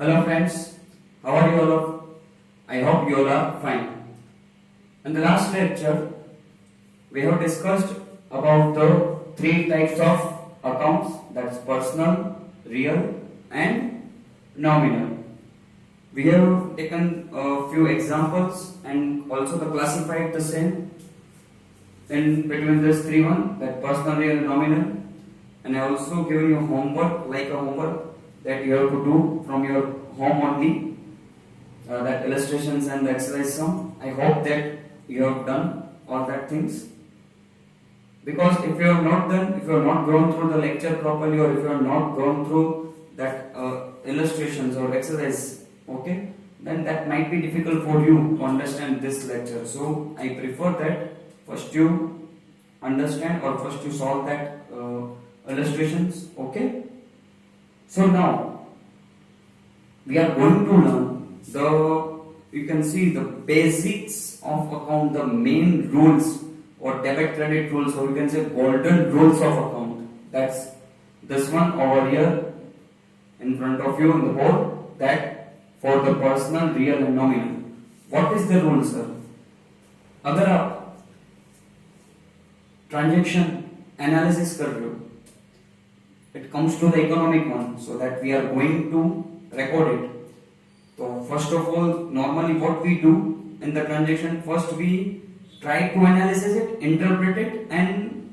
Hello friends, how are you all of? I hope you all are fine. In the last lecture, we have discussed about the three types of accounts, that's personal, real and nominal. We have taken a few examples and also the classified the same in between these three one, that personal, real and nominal. And I also given you homework, like a homework that you have to do from your home only, that illustrations and the exercise sum. I hope that you have done all that things, because if you have not done, if you have not gone through the lecture properly, or if you have not gone through that illustrations or exercise, okay, then that might be difficult for you to understand this lecture. So I prefer that first you understand or first you solve that illustrations, okay. So now we are going to learn you can see the basics of account, the main rules or debit credit rules, or you can say golden rules of account. That's this one over here in front of you on the board, that for the personal, real and nominal. What is the rule, sir? अगर आप transaction analysis कर रहे हो, it comes to the economic one, so that we are going to record it. So first of all, normally what we do in the transaction, first we try to analyze it, interpret it and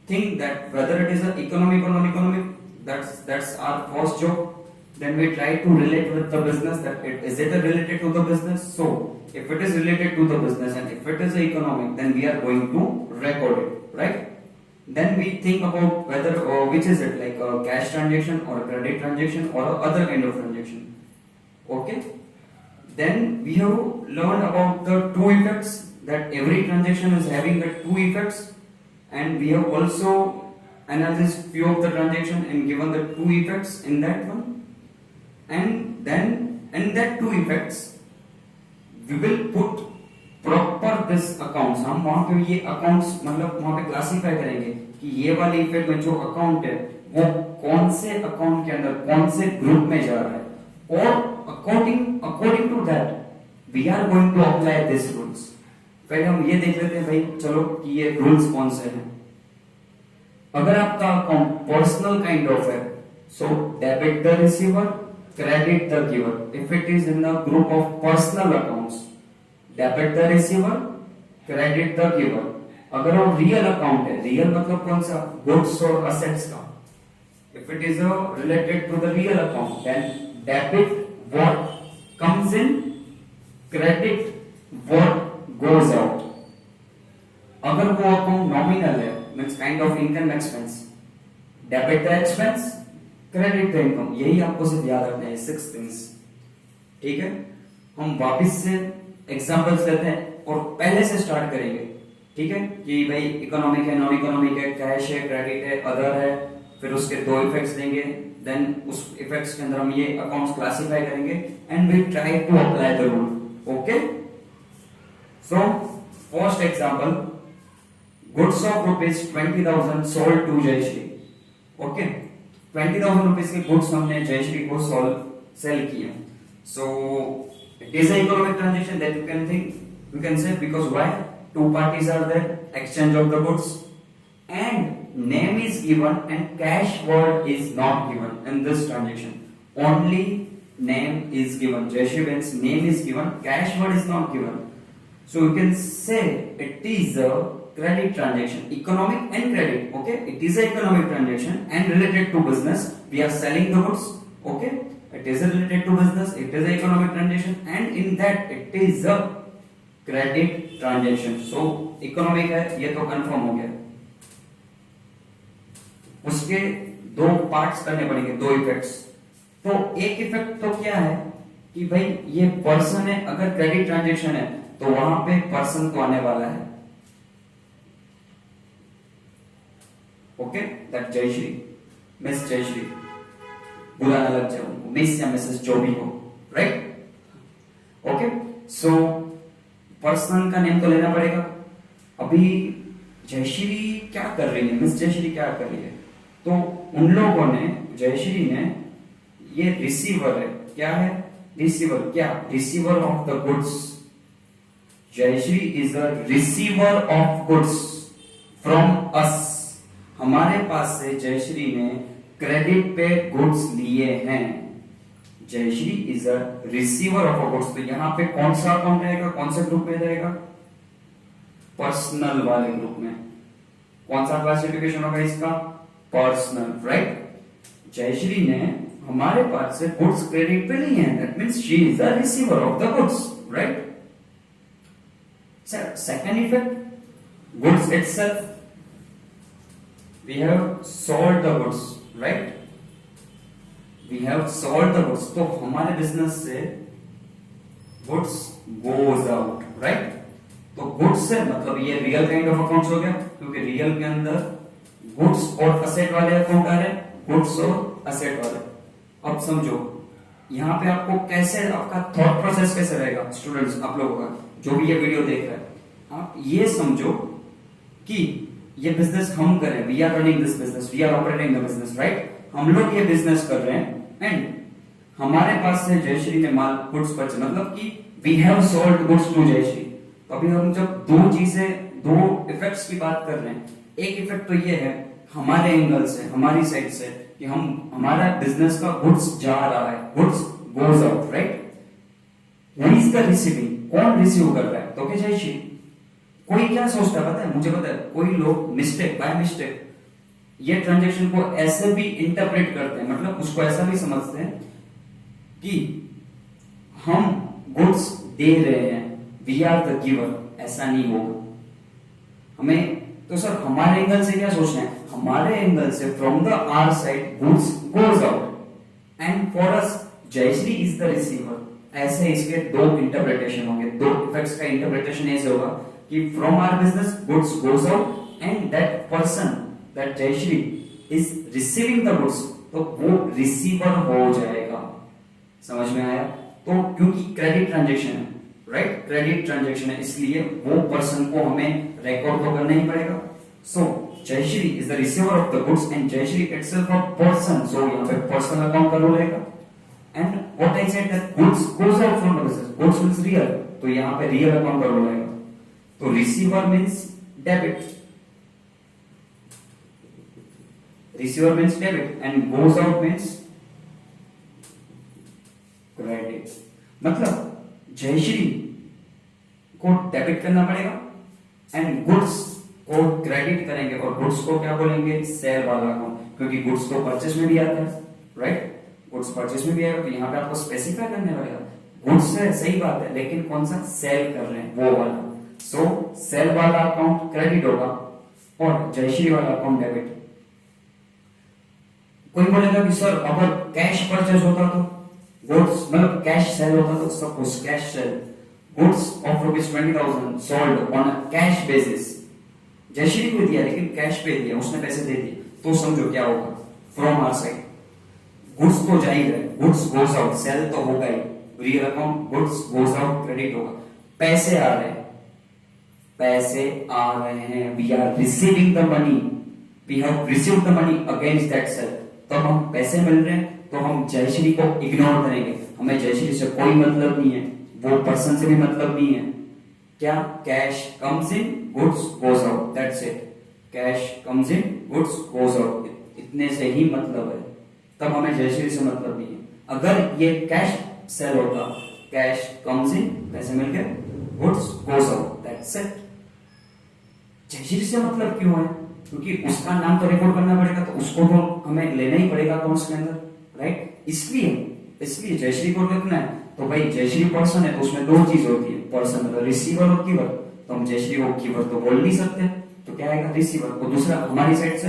think that whether it is an economic or non-economic. That's our first job. Then we try to relate with the business, that is it related to the business. So if it is related to the business and if it is economic, then we are going to record it, right? Then we think about whether which is it, like a cash transaction or a credit transaction or other kind of transaction, okay. Then we have learned about the two effects, that every transaction is having the two effects, and we have also analyzed few of the transaction and given the two effects in that one. And then in that two effects we will put proper this accounts. हम वहां पे ये accounts मतलब वहां पे classify करेंगे कि ये वाले इफेक्ट में जो अकाउंट है वो कौन से अकाउंट के अंदर कौन से ग्रुप में जा रहा है, और according to that we are going to apply this rules. पहले हम ये देख लेते हैं भाई, चलो कि ये रूल्स कौन से हैं. अगर आपका अकाउंट पर्सनल काइंड ऑफ है, so debit the receiver, credit the giver. If it is in the group of personal accounts, debit the receiver, credit the giver. अगर वो रियल अकाउंट है, रियल मतलब कौन सा, गुड्स और असेट्स का, if it is related to the real account, then debit what comes in, credit what goes out. अगर वो अकाउंट नॉमिनल है, means kind of income expense, debit the expense, credit the income. यही आपको सिर्फ याद रखना है, 6 थिंग्स, ठीक है. हम वापस से एग्जांपल्स लेते हैं और पहले से स्टार्ट करेंगे, ठीक है, कि भाई इकोनॉमिक है, नॉन इकोनॉमिक है, कैश है, क्रेडिट है, अदर है, फिर उसके दो इफेक्ट्स देंगे, देन उस इफेक्ट्स के अंदर हम ये अकाउंट्स क्लासिफाई करेंगे and we try to apply the rule, okay. So first example, goods of ₹20,000 sold to Jayshree, okay. 20,000 rupees के गुड्स हमने जयश्री को सेल किए. सो it is an economic transaction that you can say, because why, two parties are there, exchange of the goods, and name is given and cash word is not given in this transaction. Only name is given, Jayashri's name is given, cash word is not given. So you can say it is a credit transaction, economic and credit, okay. It is an economic transaction and related to business. We are selling the goods, okay. It is related to business, it is an economic transaction, and in that it is a credit transaction. So economic है, ये तो confirm हो गया. उसके दो parts करने पड़ेंगे, दो इफेक्ट्स. तो एक इफेक्ट तो क्या है कि भाई ये पर्सन है, अगर क्रेडिट ट्रांजेक्शन है तो वहां पे पर्सन तो आने वाला है, okay. That Jayshree, miss Jayshree, बुरा ना लग जाए उनको, मिस या मिसेस जो भी हो, राइट, ओके. सो पर्सन का नेम तो लेना पड़ेगा. अभी जयश्री क्या कर रही है, मिस जयश्री क्या कर रही है, तो उन लोगों ने, जयश्री ने, ये रिसीवर है, क्या है? रिसीवर. क्या? Receiver of the goods. Jayshree is a receiver of goods from us. हमारे पास से जयश्री ने क्रेडिट पे गुड्स लिए हैं. Jayshree is a receiver of a goods. तो यहां पे कौन सा अकाउंट रहेगा, कौन से ग्रुप में रहेगा? पर्सनल वाले ग्रुप में. कौन सा क्लासिफिकेशन होगा इसका? पर्सनल. राइट. जयश्री ने हमारे पास से गुड्स क्रेडिट पे लिए हैं. That means she is the receiver of the goods. Right. Second effect, goods itself. We have sold the goods. Right. We have sold the goods. तो हमारे बिजनेस से गुड्स गोज आउट. राइट. तो goods से मतलब ये real kind of accounts हो गया, क्योंकि रियल के अंदर गुड्स और असेट वाले अकाउंट आ रहे हैं. गुड्स और असेट वाले. अब समझो यहाँ पे आपको कैसे, आपका थॉट प्रोसेस कैसे रहेगा स्टूडेंट्स, आप लोगों का जो भी ये वीडियो देख रहे हैं. आप ये समझो कि ये बिजनेस हम करें. We are running this business, we are operating the business. Right. हम लोग ये बिजनेस कर रहे हैं एंड हमारे पास से जयश्री ने माल गुड्स परचेज, मतलब कि we have sold goods to Jayashree. तो अभी हम जब दो चीजें, दो इफेक्ट्स की बात कर रहे हैं. एक इफेक्ट तो ये है हमारे एंगल से, हमारी साइड से, कि हम, हमारा बिजनेस का गुड्स जा रहा है, goods goes out. Right. Who is the receiving? कौन रिसीव कर रहा है? तो क्या जयश्री. कोई क्या सोचता है पता है, मुझे पता है, कोई लोग मिस्टेक, बाय मिस्टेक ये ट्रांजेक्शन को ऐसे भी इंटरप्रेट करते हैं, मतलब उसको ऐसा भी समझते हैं कि हम गुड्स दे रहे हैं, वी आर द गिवर. ऐसा नहीं होगा. हमें तो सर हमारे एंगल से क्या सोचना है? हमारे एंगल से from the our side goods goes out and for us Jayashree is the receiver. ऐसे इसके दो इंटरप्रिटेशन होंगे, दो इफेक्ट्स का इंटरप्रिटेशन ऐसे होगा कि from our business goods goes out and that person, that Jayashree is receiving the goods, तो वो रिसीवर हो जाएगा. समझ में आया? तो क्योंकि क्रेडिट ट्रांजेक्शन है. राइट. क्रेडिट ट्रांजेक्शन है, इसलिए वो पर्सन को हमें रिकॉर्ड तो करना ही पड़ेगा. So Jayshree is the receiver of the goods and Jayshree itself a person. So यहां पे पर्सनल अकाउंट का रोल रहेगा. And what I said that goods goes out from the business. Goods means real, तो यहां पे रियल अकाउंट का role रहेगा. तो receiver means debit. Receiver means debit and goes out means credit. मतलब जयश्री को डेबिट करना पड़ेगा एंड गुड्स को क्रेडिट करेंगे. और गुड्स को क्या बोलेंगे? सेल वाला अकाउंट, क्योंकि गुड्स तो परचेज में भी आता है. राइट. गुड्स परचेज में भी आएगा, तो यहाँ पे आपको स्पेसिफाई करने पड़ेगा. गुड्स है, सही बात है, लेकिन कौन सा? सेल कर रहे हैं वो वाला. सो सेल वाला अकाउंट क्रेडिट होगा और जयश्री वाला अकाउंट डेबिट. कोई बोलेगा कि सर अगर कैश परचेज होता तो गुड्स, मतलब कैश सेल होता तो suppose cash sale, goods of ₹20,000 sold on a cash basis. Jayashree को दिया लेकिन कैश पे दिया, उसने पैसे दे दिए. तो समझो क्या होगा फ्रॉम आवर साइड. गुड्स तो जा ही रहे, गुड्स गोज आउट, सेल तो होगा ही, real account goods goes out credit होगा. पैसे आ रहे हैं, पैसे आ रहे हैं, we are receiving the money, we have received the money against that sale. तब हम पैसे मिल रहे हैं तो हम जयश्री को इग्नोर करेंगे. हमें जयश्री से कोई मतलब नहीं है, वो पर्सन से भी मतलब नहीं है. क्या? Cash comes in, goods goes out, that's it. Cash comes in, goods goes out, इतने से ही मतलब है. तब हमें जयश्री से मतलब नहीं है. अगर ये कैश सेल होता, कैश कम्स इन, पैसे मिल गए, goods goes out, that's it. Jayashree से मतलब क्यों है? क्योंकि उसका नाम तो रिकॉर्ड करना पड़ेगा, तो उसको तो हमें लेना ही पड़ेगा अकाउंट्स के अंदर. राइट. इसलिए जयश्री को लिखना है. तो भाई जयश्री पर्सन है, तो उसमें दो चीज होती है, पर्सन मतलब रिसीवर और गिवर. तो हम जयश्री को गिवर तो बोल नहीं सकते, तो क्या आएगा? रिसीवर. और दूसरा हमारी साइड से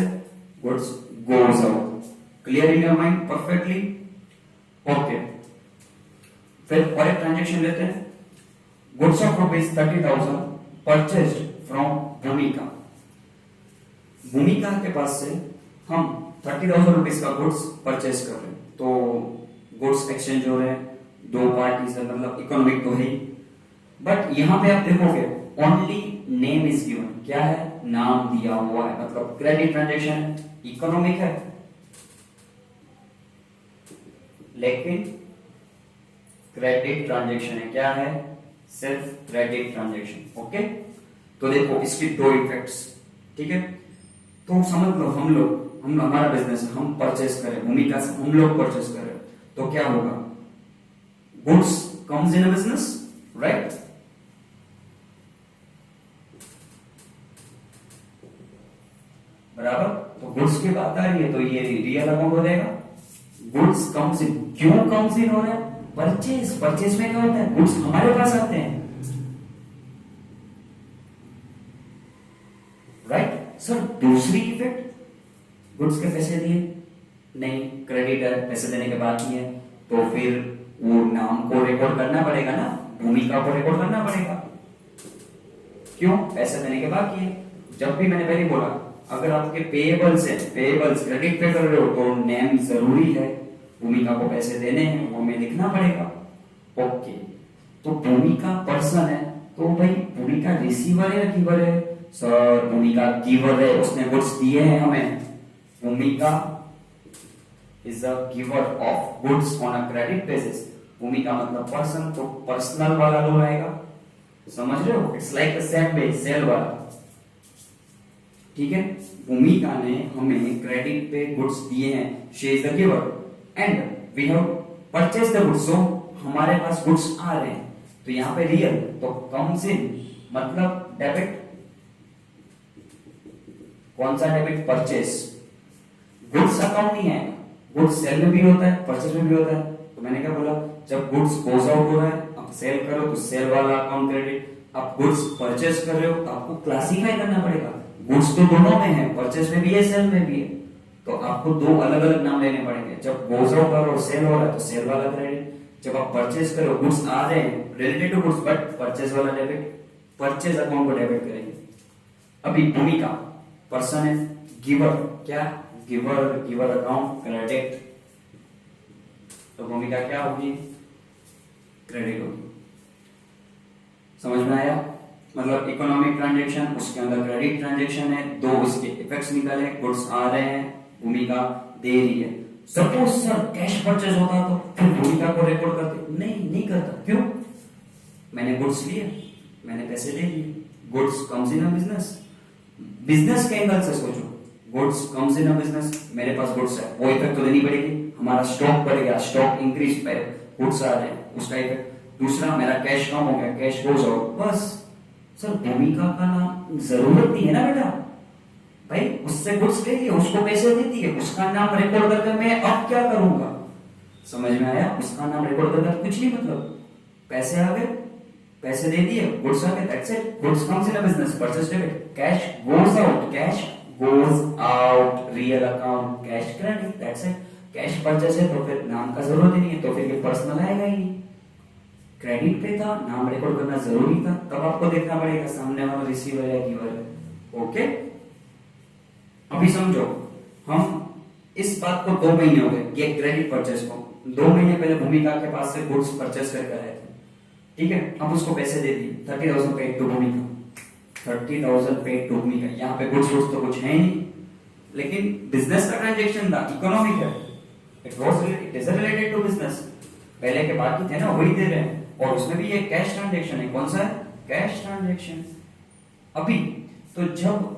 goods goes out. Clear in your mind? Perfectly okay. फिर और एक ट्रांजेक्शन लेते हैं. गुड्स ऑफ ₹30,000 परचेज्ड फ्रॉम भूमिका. भूमिका के पास से हम ₹30,000 का गुड्स परचेज कर रहे हैं. तो गुड्स एक्सचेंज हो रहे हैं, दो पार्टी से, मतलब इकोनॉमिक तो है ही. बट यहां पे आप देखोगे ओनली नेम इज गिवन. क्या है? नाम दिया हुआ है, मतलब क्रेडिट ट्रांजेक्शन है, इकोनॉमिक है, लेकिन क्रेडिट ट्रांजेक्शन है। क्या है? सिर्फ क्रेडिट ट्रांजेक्शन। ओके, तो देखो इसकी दो इफेक्ट्स, ठीक है। तो समझ लो हम हमारा बिजनेस है, हम परचेस करें, भूमिका से हम लोग परचेस करें, तो क्या होगा? Goods comes in a business, right? बराबर। तो गुड्स की बात आ रही है तो ये रियल अमाउंट हो जाएगा। गुड्स कम्स इन, क्यों कम्स इन हो रहा है? परचेस में क्या होता है? गुड्स हमारे पास आते हैं, राइट सर। दूसरी इफेक्ट, गुड्स के पैसे दिए नहीं, क्रेडिटर पैसे देने के बाद ही है, तो फिर वो नाम को रिकॉर्ड करना पड़ेगा ना, भूमिका को रिकॉर्ड करना पड़ेगा। क्यों? पैसे देने के बाद है। जब भी मैंने पहले बोला, अगर आपके पेएबल्स है, पेएबल्स क्रेडिट पे कर रहे हो तो नेम जरूरी है, भूमिका को पैसे देने हैं वो हमें लिखना पड़ेगा। ओके, तो भूमिका पर्सन है, तो भाई भूमिका रिसीवर है या गिवर है? सर भूमिका गिवर है, उसने गुड्स दिए हैं हमें। भूमिका is a giver of goods on a credit basis. भूमिका मतलब पर्सन, तो पर्सनल वाला रोल आएगा, समझ रहे हो? It's like a sale base, sale वाला, ठीक है। भूमिका ने हमें क्रेडिट पे गुड्स दिए हैं, she is the giver and we have purchase the goods, so हमारे पास गुड्स आ रहे हैं। तो यहां पे रियल, तो कम्स इन मतलब डेबिट। कौन सा डेबिट? परचेस। गुड्स अकाउंट नहीं है, गुड्स सेल में भी होता है, परचेस में भी होता है। तो मैंने क्या बोला, जब गुड्स गोज आउट हो रहा है, आप सेल करो तो सेल वाला अकाउंट क्रेडिट, आप गुड्स परचेस कर रहे हो तो आपको क्लासिफाई करना पड़ेगा। गुड्स तो दोनों में है, परचेस में भी है, सेल में भी है, तो आपको दो अलग अलग नाम लेने पड़ेंगे। जब गोज आउट कर रहे हो, सेल हो रहा है तो सेल वाला क्रेडिट, जब आप परचेस करो, गुड्स आ रहे हैं related to goods but purchase वाला डेबिट, परचेस अकाउंट को डेबिट करेंगे। अभी भूमिका पर्सन है, गिवर क्या? गिवर अकाउंट क्रेडिट, तो भूमिका क्या होगी? क्रेडिट होगी। समझ में आया? मतलब इकोनॉमिक ट्रांजैक्शन, उसके अंदर क्रेडिट ट्रांजैक्शन है, दो इसके इफेक्ट्स निकाले, गुड्स आ रहे हैं, भूमिका दे रही है। सपोज सर कैश परचेज होता तो फिर भूमिका को रिकॉर्ड करते? नहीं करता। क्यों? मैंने गुड्स लिए, मैंने पैसे दे दिए, goods comes in a business. Business के एंगल से सोचो, goods comes in a business, मेरे पास गुड्स है, वो इफेक्ट तो देनी पड़ेगी, हमारा स्टॉक बढ़ेगा, स्टॉक इंक्रीज पे, गुड्स आ रहे हैं, उसका इफेक्ट। दूसरा, मेरा कैश कम हो गया, कैश गोज आउट, बस। सर भूमिका का नाम जरूरत नहीं है ना बेटा, भाई उससे गुड्स ले लिया, उसको पैसे दे दिए, उसका नाम रिकॉर्ड करके मैं अब क्या करूंगा? समझ में आया? उसका नाम रिकॉर्ड करके कुछ नहीं, मतलब पैसे आ गए, पैसे दे दिए, गुड्स आ गए, that's it. Goods comes in a business, purchase debit, cash goes out, cash goes out, real account, cash credit, that's it. Cash purchase है तो फिर नाम का जरूरत ही नहीं है, तो फिर ये पर्सनल आएगा ही नहीं। क्रेडिट पे था, नाम रिकॉर्ड करना जरूरी था, तब आपको देखना पड़ेगा सामने वाला रिसीवर है या गिवर है। ओके, अभी समझो, हम इस बात को 2 महीने हो गए ये क्रेडिट परचेज को, 2 महीने पहले भूमिका के पास से गुड्स परचेज करके आए थे, ठीक है। अब उसको पैसे दे दिए, 30,000 पेड टू भूमिका, 30,000 पेड टू भूमिका। यहाँ पे गुड्स तो कुछ है नहीं, लेकिन बिजनेस का ट्रांजेक्शन था, इकोनॉमिक है, it is related to business. पहले के बाकी थे ना, वही दे रहे हैं, और उसमें भी ये कैश ट्रांजेक्शन है। कौन सा है? Cash transaction. अभी तो जब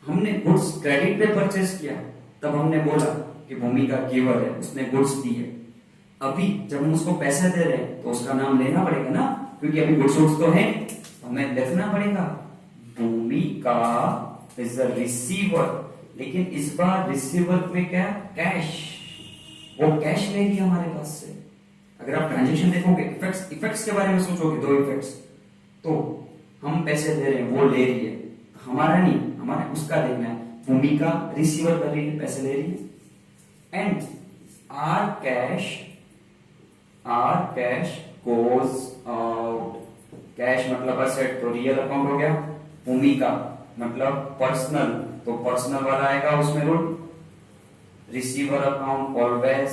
हमने गुड्स क्रेडिट पे परचेस किया, तब हमने बोला कि भूमिका गिवर है, उसने गुड्स दी है। अभी जब हम उसको पैसे दे रहे हैं तो उसका नाम लेना पड़ेगा ना, क्योंकि अभी गुड्स तो है, तो हमें लिखना पड़ेगा भूमिका इज अ रिसीवर। लेकिन इस बार रिसीवर में क्या? कैश, वो कैश लेगी हमारे पास से। अगर आप ट्रांजेक्शन देखोगे, इफेक्ट्स के बारे में सोचोगे, 2 इफेक्ट्स, तो हम पैसे दे रहे हैं, वो ले रही है, हमारा नहीं, हमारे उसका देखना है। भूमिका रिसीवर कर रही है, पैसे ले रही है, and our cash goes out. Cash मतलब असेट, तो रियल अकाउंट हो गया। भूमिका मतलब पर्सनल, तो पर्सनल वाला आएगा उसमें rule. Receiver account always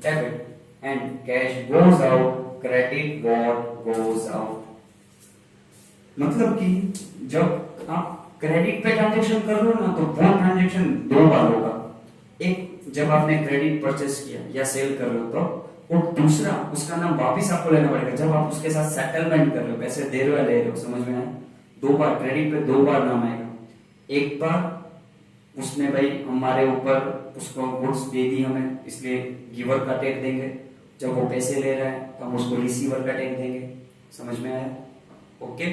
debit, and cash goes out, credit what goes out. मतलब कि जब आप क्रेडिट पे ट्रांजेक्शन कर रहे हो ना, तो वो ट्रांजेक्शन 2 बार होगा। एक, जब आपने क्रेडिट परचेस किया या सेल कर रहे हो, तो और दूसरा उसका नाम वापिस आपको लेना पड़ेगा जब आप उसके साथ सेटलमेंट कर रहे हो, पैसे दे रहे हो या ले रहे हो, समझ में आया? 2 बार क्रेडिट पे 2 बार नाम आएगा। एक बार उसने भाई हमारे ऊपर उसको गुड्स दे दी हमें, इसलिए गिवर का टैग देंगे। जब वो पैसे ले रहा है तो हम उसको रिसीवर का टैग देंगे। समझ में आया? ओके।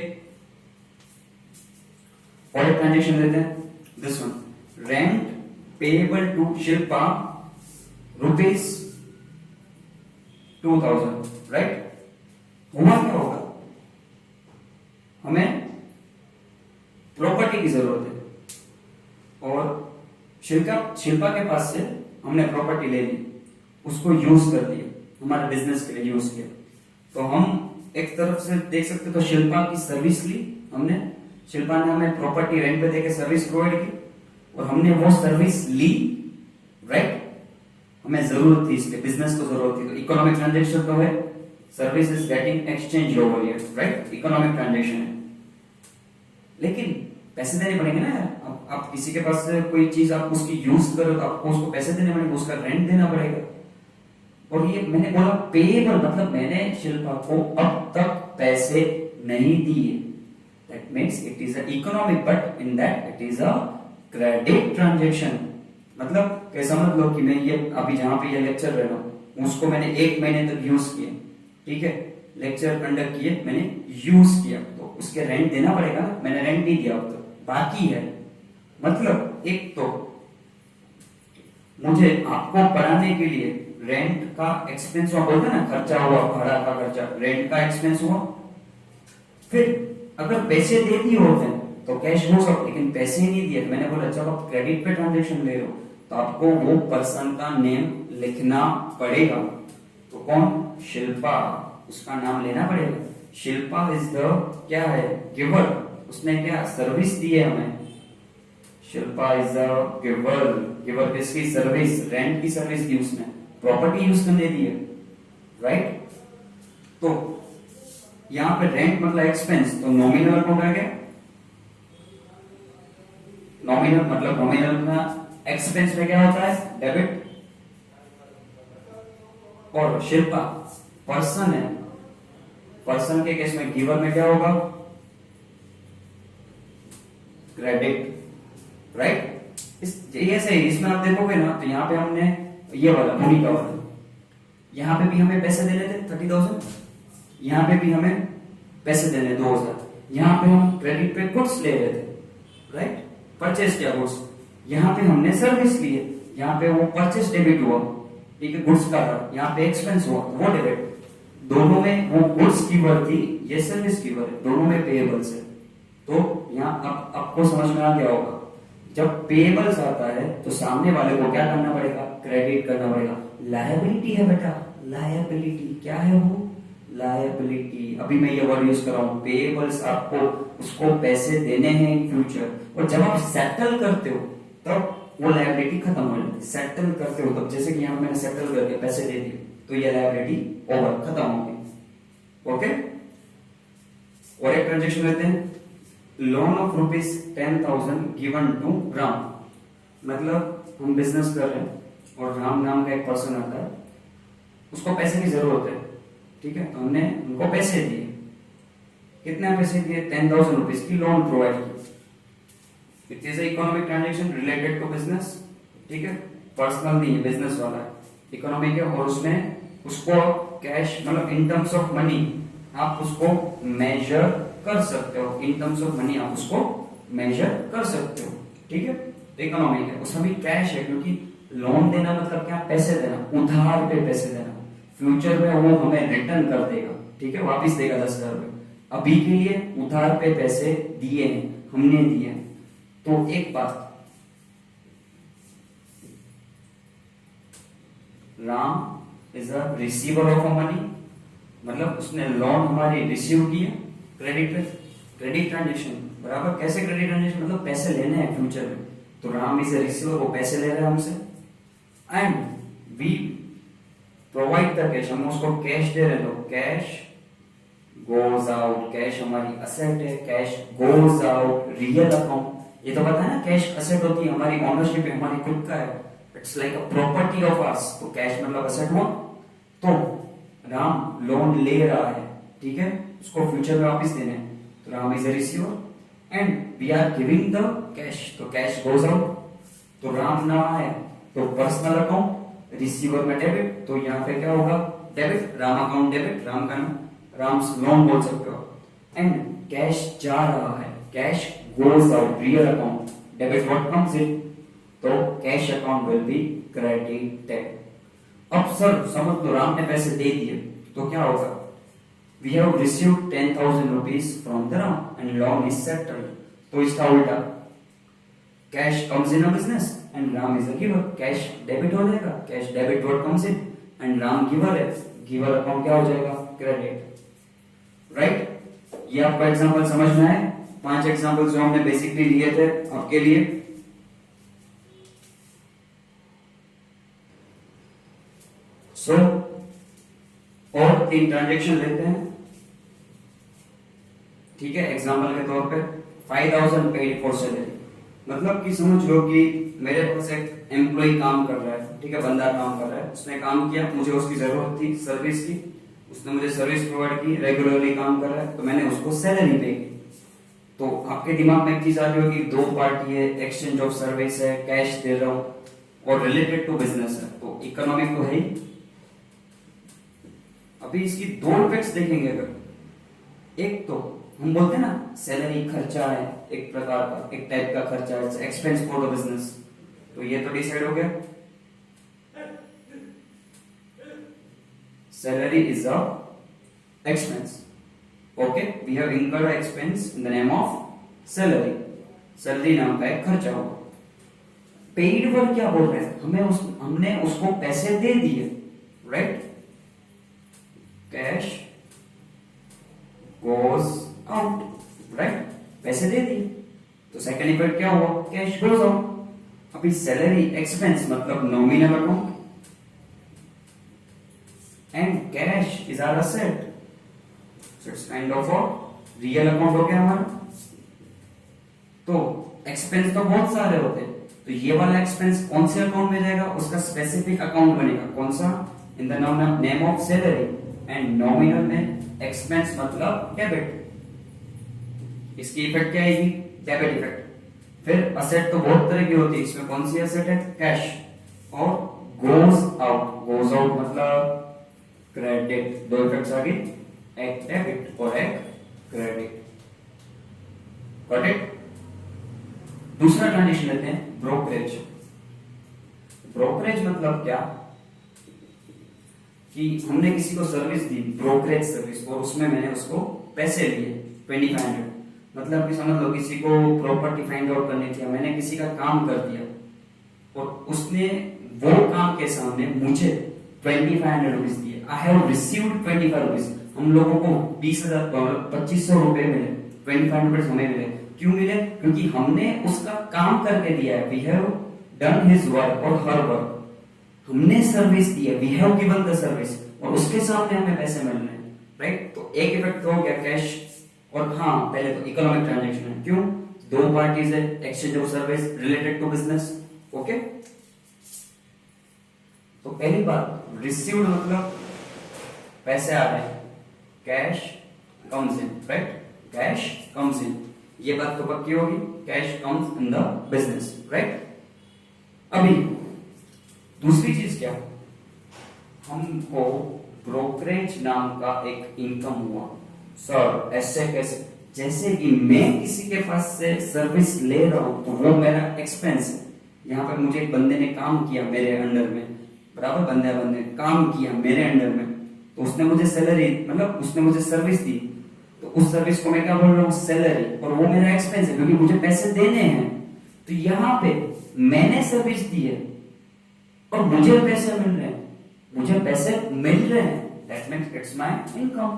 और एक ट्रांजेक्शन लेते हैं, this one, rent payable to Shilpa ₹2000, right? हुआ क्या होगा, हमें प्रॉपर्टी की जरूरत है और शिल्पा के पास से हमने प्रॉपर्टी ले ली, उसको यूज कर लिया, हमारे बिजनेस के लिए यूज किया। तो हम एक तरफ से देख सकते तो शिल्पा की सर्विस ली हमने, शिल्पा ने हमें प्रॉपर्टी रेंट पे देके सर्विस प्रोवाइड की और हमने वो सर्विस ली, राइट? हमें जरूरत थी, इसके बिजनेस को जरूरत थी, तो इकोनॉमिक ट्रांजेक्शन तो है, service is getting exchange over here, right? Economic transaction है। लेकिन पैसे देने पड़ेंगे ना यार, आप किसी के पास से कोई चीज आप उसकी यूज करो तो आपको उसको पैसे देने पड़ेंगे, उसका रेंट देना पड़ेगा। और ये मैंने बोला पेएबल, मतलब मैंने शिल्पा को अब तक पैसे नहीं दिए, that means it is a economic, but in that it is a credit transaction. मतलब कैसा, मतलब कि मैं ये अभी जहां पे ये लेक्चर ले रहा हूं उसको मैंने 1 महीने तक यूज किया, ठीक है, लेक्चर कंडक्ट किए, मैंने यूज किया, तो उसके रेंट देना पड़ेगा ना, मैंने रेंट नहीं दिया अब तक, बाकी है। मतलब एक तो मुझे आपको पढ़ाने के लिए रेंट का एक्सपेंस हुआ, बोलते ना खर्चा हुआ, भाड़ा का खर्चा, रेंट का एक्सपेंस हुआ। फिर अगर पैसे दे दिए होते हैं तो कैश हो सकता, लेकिन पैसे ही नहीं दिए, मैंने बोला जब आप क्रेडिट पे ट्रांजेक्शन ले रहे हो तो आपको वो पर्सन का नेम लिखना पड़ेगा। तो कौन? शिल्पा, उसका नाम लेना पड़ेगा। शिल्पा इज द क्या है, गिवर, उसने क्या सर्विस दी है हमें, Shilpa is the giver. Giver किसकी? सर्विस, रेंट की सर्विस दी उसने, प्रॉपर्टी यूज करने दी है, राइट? तो यहां पे रेंट मतलब एक्सपेंस, तो नॉमिनल अमाउंट आ गया, नॉमिनल मतलब नॉमिनल का एक्सपेंस में क्या होता है, डेबिट। और शिल्पा पर्सन है, पर्सन के केस में गिवर में क्या होगा, क्रेडिट, राइट? ये सही, इसमें आप देखोगे ना तो यहाँ पे हमने ये वाला भूमिका वाला, यहाँ पे भी हमें पैसे देने थे 30,000, यहाँ पे भी हमें पैसे देने 2,000, यहाँ पे हम क्रेडिट पे गुड्स ले रहे थे, राइट? परचेस किया गुड्स, यहाँ पे हमने सर्विस ली है, यहाँ पे वो परचेस डेबिट हुआ, ठीक है, गुड्स का था, यहाँ पे एक्सपेंस हुआ वो डेबिट। दोनों में वो गुड्स की वर्थ थी, ये सर्विस की वर्थ, दोनों में पेएबल्स है। तो यहाँ आपको समझ में आ गया होगा, जब पेएबल्स आता है तो सामने वाले को क्या करना पड़ेगा, क्रेडिट करना पड़ेगा। लायबिलिटी है बेटा, लायबिलिटी क्या है वो, लायबिलिटी। अभी मैं ये वर्ड यूज कर रहा हूं, पेएबल्स, आपको उसको पैसे देने हैं इन फ्यूचर, और जब आप सेटल करते हो तब वो लायबिलिटी खत्म हो जाती है। सेटल करते हो तब, जैसे कि यहाँ मैंने सेटल करके पैसे दे दिए तो ये लायबिलिटी ओवर, खत्म होगी। ओके, और एक ट्रांजेक्शन लेते हैं, loan of ₹10,000 given to Ram. मतलब हम बिजनेस कर रहे हैं और राम नाम का एक पर्सन आता है, उसको पैसे की जरूरत है, ठीक है, तो हमने उनको पैसे दिए। कितने पैसे दिए? 10,000 रुपीज की लोन प्रोवाइड की। It is economic transaction related to business, ठीक है, पर्सनल नहीं है, बिजनेस वाला है, इकोनॉमिक है, और उसमें उसको कैश मतलब इन टर्म्स ऑफ मनी आप उसको मेजर कर सकते हो, इन टर्म्स ऑफ मनी आप उसको मेजर कर सकते हो, ठीक है, इकोनॉमिक है, उसमें भी कैश है, क्योंकि लोन देना मतलब क्या, पैसे देना, उधार पे पैसे देना, फ्यूचर में वो हमें रिटर्न कर देगा, ठीक है, वापिस देगा 10,000 रुपए। अभी के लिए उधार पे पैसे दिए हैं, हमने दिए हैं। तो एक बात, Ram is a receiver of money, मतलब उसने लोन हमारी रिसीव किया क्रेडिट पे, क्रेडिट ट्रांजेक्शन बराबर। कैसे क्रेडिट ट्रांजेक्शन, मतलब पैसे लेने हैं फ्यूचर में, तो राम इज अ रिसीवर, वो पैसे ले रहे हैं हमसे, and we provide the cash, हम उसको कैश दे रहे हैं, तो कैश गोज आउट, कैश हमारी असेट है, cash goes out real account. ये तो पता है ना, कैश असेट होती है, हमारी ओनरशिप है, हमारी खुद का है, it's like a property of hours, तो कैश मतलब असेट हुआ। तो राम लोन ले रहा है, ठीक है, उसको फ्यूचर में वापस देने हैं, तो Ram is a receiver and we are giving the cash, तो कैश गोज आउट, तो राम ना है तो पर्सनल अकाउंट, रिसीवर में डेबिट, तो यहाँ पे क्या होगा, debit, Ram account debit, Ram का नाम, राम्स लोन बोल सकते हो, एंड कैश जा रहा है, cash goes out, real account, debit what comes in, तो cash account will be credited. अब सर समझ लो राम ने पैसे दे दिए तो क्या होगा, we have received 10,000 rupees from the Ram and loan is settled, तो इसका उल्टा, cash comes in a business and Ram is a giver, cash debit हो जाएगा, cash debit what comes in and Ram giver है, गिवर अकाउंट क्या हो जाएगा, क्रेडिट, राइट। ये आपको एग्जांपल समझ में आए, 5 एग्जांपल जो हमने बेसिकली लिए थे आपके लिए। सो और 3 ट्रांजेक्शन लेते हैं, ठीक है, एग्जांपल के तौर पे 5,000 पेड फॉर सैलरी, मतलब कि समझ लो कि मेरे पास एक एम्प्लॉय काम कर रहा है, ठीक है, बंदा काम कर रहा है, उसने काम किया, मुझे उसकी जरूरत थी सर्विस की, उसने मुझे सर्विस प्रोवाइड की, रेगुलरली काम कर रहा है, तो मैंने उसको सैलरी पे की। तो आपके दिमाग में एक चीज आ रही होगी, 2 पार्टी है, एक्सचेंज ऑफ सर्विस है, कैश दे रहा हूं और रिलेटेड टू बिजनेस है, तो इकोनॉमिक तो है ही। अभी इसकी 2 इफेक्ट्स देखेंगे अगर, एक तो हम बोलते हैं ना सैलरी खर्चा है, एक प्रकार का, एक टाइप का खर्चा है, एक्सपेंस फॉर द बिजनेस, तो ये तो डिसाइड हो गया, salary is a expense, okay, we have incurred expense in the name of salary, salary नाम का एक खर्चा होगा। पेड पर क्या बोल रहे हैं, हमने उसको पैसे दे दिए, right, cash goes out, right, पैसे दे दिए, तो सेकंड इफेक्ट क्या हुआ, कैश गोज आउट। अभी सैलरी एक्सपेंस मतलब nominal account and cash is our asset, so it's kind of a real account हो गया हमारा। तो एक्सपेंस तो बहुत सारे होते हैं, तो ये वाला एक्सपेंस कौन से अकाउंट में जाएगा, उसका स्पेसिफिक अकाउंट बनेगा, कौन सा, इन the name of salary, and nominal में एक्सपेंस मतलब डेबिट, इसकी इफेक्ट क्या आएगी, डेबिट इफेक्ट। फिर असेट तो बहुत तरह की होती है, इसमें कौन सी असेट है, कैश, और गोज आउट मतलब क्रेडिट, 2 इफेक्ट्स आ गए, एक डेबिट और एक क्रेडिट, गॉट इट। दूसरा ट्रांजेक्शन लेते हैं, ब्रोकरेज। ब्रोकरेज मतलब क्या, कि हमने किसी को सर्विस दी, ब्रोकरेज सर्विस, और उसमें मैंने उसको पैसे लिए 2500, मतलब कि समझ लो किसी को प्रॉपर्टी फाइंड आउट करनी थी, मैंने किसी का काम कर दिया और उसने वो काम के सामने मुझे 2500 रुपीज दिए, आई हैव रिसीव्ड 25 रुपीज, हम लोगों को 20,000 2500 रुपए मिले, 25 रुपीज हमें मिले, क्यों मिले, क्योंकि हमने उसका काम करके दिया है, we have done his work और हर वर्क, हमने सर्विस दी है, we have given the service, और उसके सामने हमें पैसे मिल रहे हैं, राइट। तो एक इफेक्ट हो गया कैश, और हाँ पहले तो इकोनॉमिक ट्रांजैक्शन है, क्यों, 2 पार्टीज है, exchange of service related to business, okay. तो पहली बात, रिसीव्ड मतलब पैसे आ रहे हैं, cash comes in, right, cash comes in, ये बात तो पक्की होगी, cash comes in the business, right. अभी दूसरी चीज क्या, हमको ब्रोकरेज नाम का एक इनकम हुआ, सर ऐसे कैसे, जैसे कि मैं किसी के पास से सर्विस ले रहा हूं तो वो मेरा एक्सपेंस है, यहाँ पे मुझे एक बंदे ने काम किया मेरे अंडर में, बराबर, बंदे ने काम किया मेरे अंडर में, तो उसने मुझे सैलरी मतलब उसने मुझे सर्विस दी, तो उस सर्विस को मैं क्या बोल रहा हूँ, सैलरी, और वो मेरा एक्सपेंस है क्योंकि मुझे पैसे देने हैं, तो यहाँ पे मैंने सर्विस दी है और मुझे पैसे मिल रहे हैं, मुझे पैसे मिल रहे हैं, that means it's my income.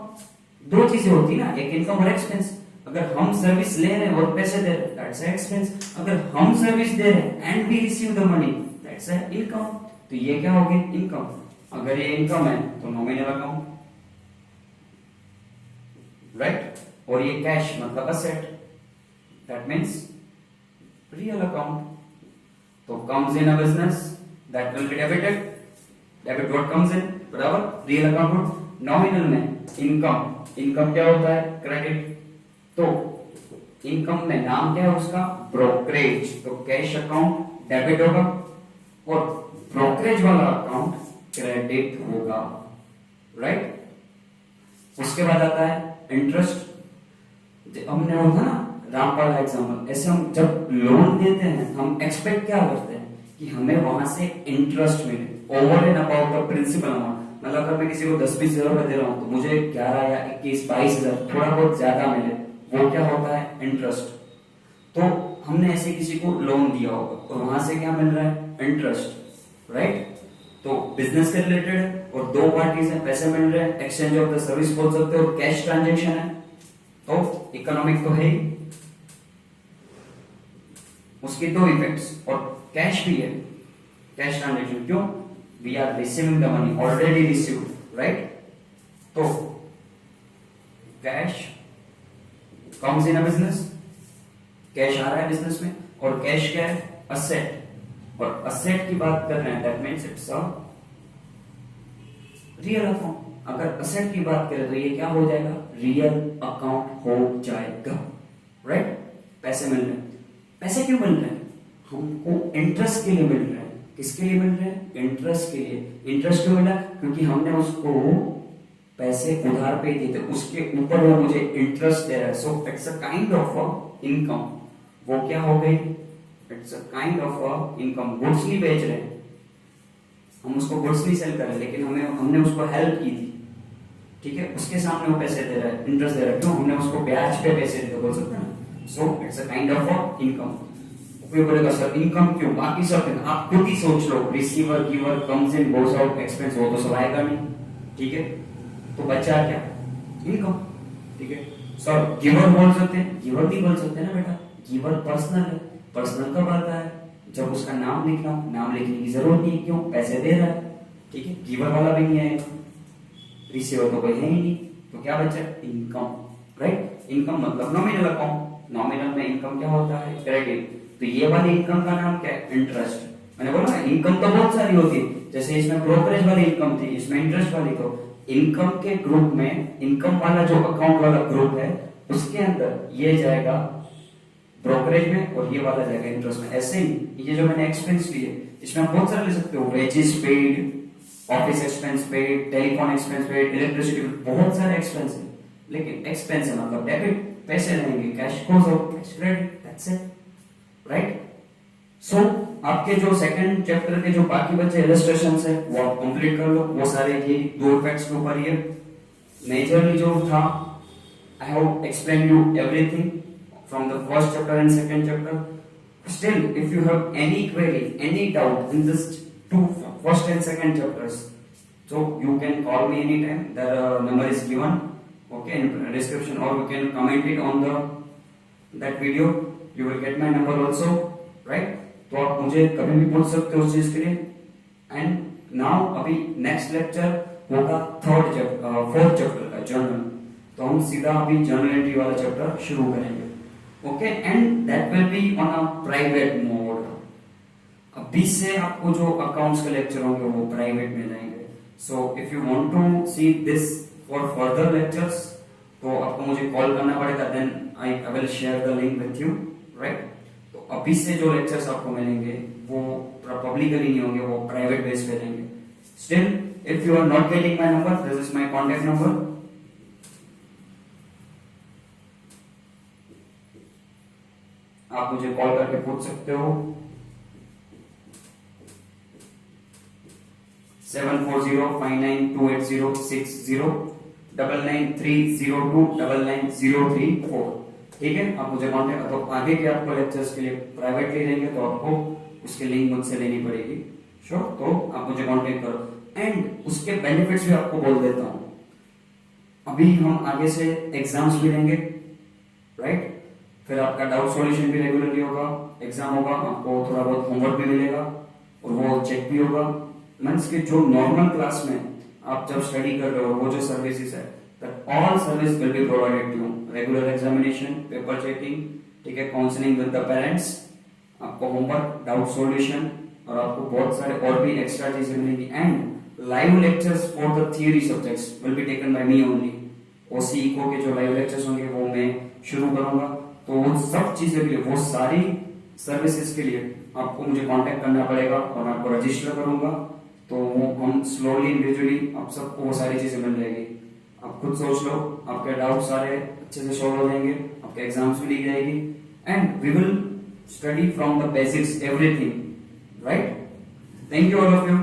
2 चीजें होती ना, एक इनकम और एक्सपेंस, अगर हम सर्विस ले रहे हैं और पैसे दे रहे हैं दैट्स एक्सपेंस, अगर हम सर्विस दे रहे हैं and we receive the money that's income, तो ये क्या होगी, इनकम। अगर ये इनकम है तो नॉमिनल अकाउंट, राइट, और ये कैश मतलब asset, that means real account. तो comes in a business that will be debited, debit what comes in बराबर। रियल अकाउंट नॉमिनल में इनकम, इनकम क्या होता है, क्रेडिट। तो इनकम में नाम क्या है उसका, ब्रोकरेज। तो कैश अकाउंट डेबिट होगा और ब्रोकरेज वाला अकाउंट क्रेडिट होगा, राइट। उसके बाद आता है इंटरेस्ट। हमने वो था ना रामपाल का एग्जाम्पल, ऐसे हम जब लोन देते हैं हम एक्सपेक्ट क्या करते हैं कि हमें वहां से इंटरेस्ट मिले over and about the principal amount. मतलब अगर मैं किसी को 10-20 हजार रुपए दे रहा हूं तो मुझे 11 या 21-22 हजार थोड़ा बहुत ज्यादा मिले, वो क्या होता है, इंटरेस्ट। तो हमने ऐसे किसी को लोन दिया होगा और वहां से क्या मिल रहा है, इंटरेस्ट, राइट। तो बिजनेस के रिलेटेड है और दो पार्टीज है, पैसे मिल रहे हैं, एक्सचेंज ऑफ द सर्विस बोल सकते हो, और कैश ट्रांजेक्शन है, तो इकोनॉमिक तो है ही। उसके दो इफेक्ट्स, और कैश भी है, कैश ट्रांजेक्शन। क्यों, we are receiving the money, already received, right. तो cash comes in a business, cash आ रहा है बिजनेस में, और कैश क्या है, असेट। और असेट की बात कर रहे हैं, that means it's a real account. अगर असेट की बात करें तो ये क्या हो जाएगा, रियल अकाउंट हो जाएगा, राइट। पैसे मिल रहे हैं, पैसे क्यों मिल रहे हैं, हमको इंटरेस्ट के लिए मिल रहे हैं। किसके लिए मिल रहे हैं, इंटरेस्ट के लिए। इंटरेस्ट क्यों मिला, क्योंकि हमने उसको पैसे उधार पे दिए थे, उसके ऊपर वो मुझे इंटरेस्ट दे रहा है। So it's a kind of income. वो क्या हो गई, it's a kind of income. Goods नहीं बेच रहे हैं हम, उसको गुड्स नहीं सेल कर रहे, लेकिन हमने उसको हेल्प की थी, ठीक है, उसके सामने वो पैसे दे रहा है, इंटरेस्ट दे रहा है। क्यों, हमने उसको ब्याज पे पैसे दिए, बोल सकते हैं। So it's a kind of income. कोई बोलेगा सर इनकम क्यों, बाकी सब आप खुद ही सोच लो, receiver giver comes in goes out expense, वो तो सब आएगा नहीं, ठीक है। तो बचा क्या, इनकम, ठीक है। सर गिवर बोल सकते हैं, गिवर नहीं बोल सकते ना बेटा, गिवर पर्सनल है। पर्सनल कब आता है, जब उसका नाम लिखना, नाम लिखने की जरूरत नहीं, क्यों, पैसे दे रहा है, ठीक है। गिवर वाला भी नहीं आएगा, रिसीवर तो कोई है ही नहीं, तो क्या बचा, इनकम, राइट। इनकम मतलब नॉमिनल अकाउंट, नॉमिनल में इनकम क्या होता है, क्रेडिट। तो ये वाली इनकम का नाम क्या है, इंटरेस्ट। मैंने बोला इनकम तो बहुत सारी होती है, जैसे इसमें ब्रोकरेज वाली इनकम थी, इसमें इंटरेस्ट वाली। तो इनकम के ग्रुप में, इनकम वाला जो अकाउंट वाला ग्रुप है उसके अंदर ये जाएगा ब्रोकरेज में और ये वाला जाएगा इंटरेस्ट में। ऐसे ही ये जो मैंने एक्सपेंस लिए, इसमें आप बहुत सारे ले सकते हो, wages paid, office expense paid, telephone expense paid, electricity, बहुत सारे एक्सपेंस है। लेकिन एक्सपेंस है मतलब डेबिट, पैसे रहेंगे, cash goes out, cash credit, that's it, right. So आपके जो सेकंड चैप्टर के जो बाकी बचे इलस्ट्रेशंस है वो आप कंप्लीट कर लो। वो सारे ये दो इफेक्ट्स के ऊपर ही है। मेजरली जो था, I have explain you everything from the first chapter and second chapter. Still, if you have any query, any doubt in this two first and second chapters, so you can call me anytime. The number is given, okay, in description, or you can comment it on the that video. You will get my number also, right? तो आप मुझे कभी भी पूछ सकते हो उस चीज के लिए। एंड नाउ अभी नेक्स्ट लेक्चर होगा फोर्थ चैप्टर का, जर्नल। तो हम सीधा अभी जर्नल एंट्री वाला चैप्टर शुरू करेंगे, okay. And that will be on a private mode. अभी से आपको जो अकाउंट्स के लेक्चर होंगे वो प्राइवेट में जाएंगे। So if you want to see this for further lectures तो आपको मुझे कॉल करना पड़ेगा, then I will share the link with you, right. तो अभी से जो लेक्चर्स आपको मिलेंगे वो पब्लिकली नहीं होंगे, वो प्राइवेट बेस पे रहेंगे। Still if you are not getting my number, this is my contact number. आप मुझे कॉल करके पूछ सकते हो 7405928060 9930299034, ठीक है। आप मुझे कॉन्टेक्ट, तो आगे के आपको लेक्चर्स के लिए प्राइवेटली रहेंगे तो आपको उसके लिंक मुझसे लेनी पड़ेगी, श्योर। तो आप मुझे कॉन्टेक्ट करो। एंड उसके बेनिफिट्स भी आपको बोल देता हूं। अभी हम आगे से एग्जाम्स भी लेंगे, राइट। फिर आपका डाउट सॉल्यूशन भी रेगुलरली होगा, एग्जाम होगा, आपको थोड़ा बहुत होमवर्क भी मिलेगा और वो चेक भी होगा। मींस कि जो नॉर्मल क्लास में आप जब स्टडी कर रहे हो वो जो सर्विसेज है, that all service will be provided to you. Regular examination, paper checking, ठीक है, काउंसलिंग विद द पेरेंट्स, आपको होमवर्क, डाउट सॉल्यूशन, और आपको बहुत सारे और भी एक्स्ट्रा चीजें मिलेंगी। And live lectures for the theory subjects will be taken by me only. OC eco के जो लाइव लेक्चर्स होंगे वो मैं शुरू करूंगा। तो वो सब चीजें के लिए, वो सारी सर्विसेज के लिए आपको मुझे कांटेक्ट करना पड़ेगा और आपको रजिस्टर करूंगा। तो हम स्लोली इंडिविजुअली आप सबको वो सारी चीजें मिल जाएगी। आप खुद सोच लो, आपके डाउट सारे अच्छे से सॉल्व हो जाएंगे, आपके एग्जाम्स भी ली जाएगी, and we will study from the basics everything, right? Thank you all of you.